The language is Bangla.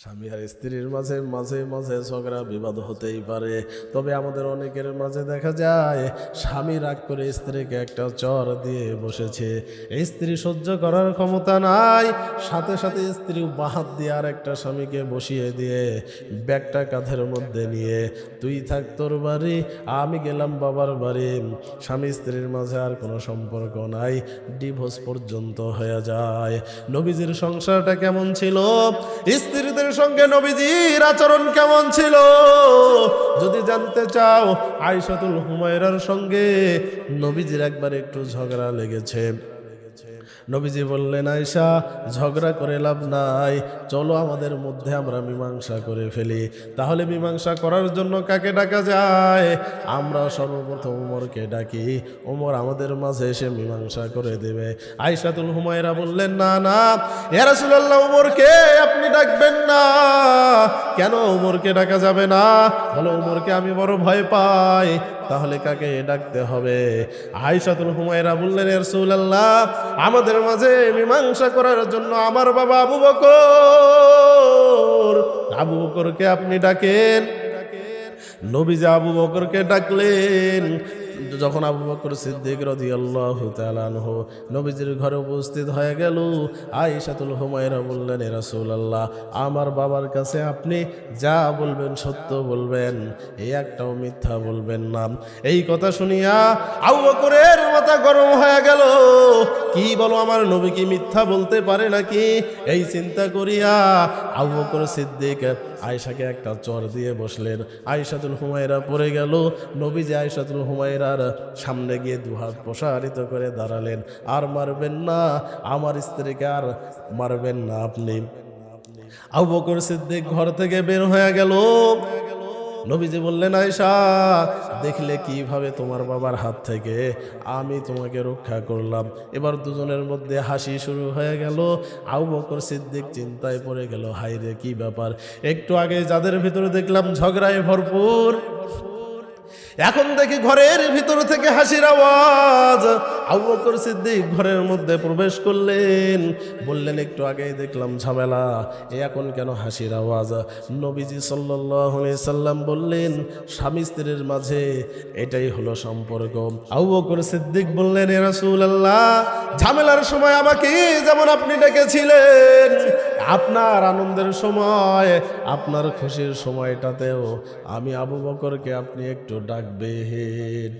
স্বামী আর স্ত্রীর মাঝে মাঝে মাঝে ঝগড়া বিবাদ হতেই পারে, তবে আমাদের অনেকের মাঝে দেখা যায় স্বামী রাগ করে স্ত্রীকে একটা চর দিয়ে বসেছে, স্ত্রী সহ্য করার ক্ষমতা নাই, সাথে সাথে স্ত্রী বাহাত দিয়ে আর একটা স্বামীকে বসিয়ে দিয়ে ব্যাগটা কাঁধের মধ্যে নিয়ে তুই থাক তোর বাড়ি, আমি গেলাম বাবার বাড়ি। স্বামী স্ত্রীর মাঝে আর কোনো সম্পর্ক নাই, ডিভোর্স পর্যন্ত হয়ে যায়। নবীজির সংসারটা কেমন ছিল, স্ত্রীদের সঙ্গে নবীজির আচরণ কেমন ছিল, যদি জানতে চাও আয়েশাতুল হুমায়রার সঙ্গে নবীজির একবার একটু ঝগড়া লেগেছে। নবীজি বললেন, আয়েশা ঝগড়া করে লাভ নাই, চলো আমাদের মধ্যে আমরা মীমাংসা করে ফেলি। তাহলে মীমাংসা করার জন্য কাকে ডাকা যায়? আমরা সর্বপ্রথম ওমরকে ডাকি, ওমর আমাদের মাঝে এসে মীমাংসা করে দেবে। আয়েশাতুল হুমায়রা বললেন, না না ইয়া রাসূলুল্লাহ, ওমরকে আপনি ডাকবেন না। কেন ওমরকে ডাকা যাবে না? বলো, ওমরকে আমি বড় ভয় পাই। তাহলে কাকে ডাকতে হবে? আয়েশাতুল হুমায়রা বললেন, ইয়া রাসূলুল্লাহ, আমাদের মাঝে মীমাংসা করার জন্য আমার বাবা আবু বকর, আবু বকরকে আপনি ডাকেন। নবীজি আবু বকরকে ডাকলেন। যখন আবু বকর সিদ্দিক রাদিয়াল্লাহু তাআলা আনহু নবীজির ঘরে উপস্থিত হয়ে গেল, আয়েশাতুল হুমায়রা বললেন, ইয়া রাসূলুল্লাহ, আমার বাবার কাছে আপনি যা বলবেন সত্য বলবেন, এই একটাও মিথ্যা বলবেন না। এই কথা শুনিয়া আবু বকরের মাথা গরম হয়ে গেল। কি বলো, আমার নবী কি মিথ্যা বলতে পারে নাকি? এই চিন্তা করিয়া আবু বকর সিদ্দিক আয়েশাকে একটা চর দিয়ে বসলেন। আয়েশাতুল হুমায়রা পড়ে গেল। নবীজি আয়েশাতুল হুমায়রার সামনে গিয়ে দুহাত প্রসারিত করে দাঁড়ালেন, আর মারবেন না, আমার স্ত্রীকে আর মারবেন না আপনি। আবু বকর সিদ্দিক ঘর থেকে বের হয়ে গেল। নবীজি বললেন, আয়েশা দেখলে কিভাবে তোমার বাবার হাত থেকে আমি তোমাকে রক্ষা করলাম। এবার দুজনের মধ্যে হাসি শুরু হয়ে গেল। আবু বকর সিদ্দিক চিন্তায় পড়ে গেল, হায় রে কি ব্যাপার, একটু আগে যাদের ভিতরে দেখলাম ঝগড়ায় ভরপুর, এখন দেখি ঘরের ভিতর থেকে হাসির আওয়াজ। আবু বকর সিদ্দিক ঘরের মধ্যে প্রবেশ করলেন, বললেন, একটু আগে দেখলাম ঝামেলা, এখন কেন হাসির আওয়াজ? নবীজি সাল্লাল্লাহু আলাইহি সাল্লাম বললেন, স্বামী স্ত্রীর মাঝে এটাই হলো সম্পর্ক। আবু বকর সিদ্দিক বললেন, ইয়া রাসূলুল্লাহ, ঝামেলার সময় আমাকে যেমন আপনি ডেকেছিলেন, আপনার আনন্দের সময়, আপনার খুশির সময়টাতেও আমি আবু বকরকে আপনি একটু ডাকবেন।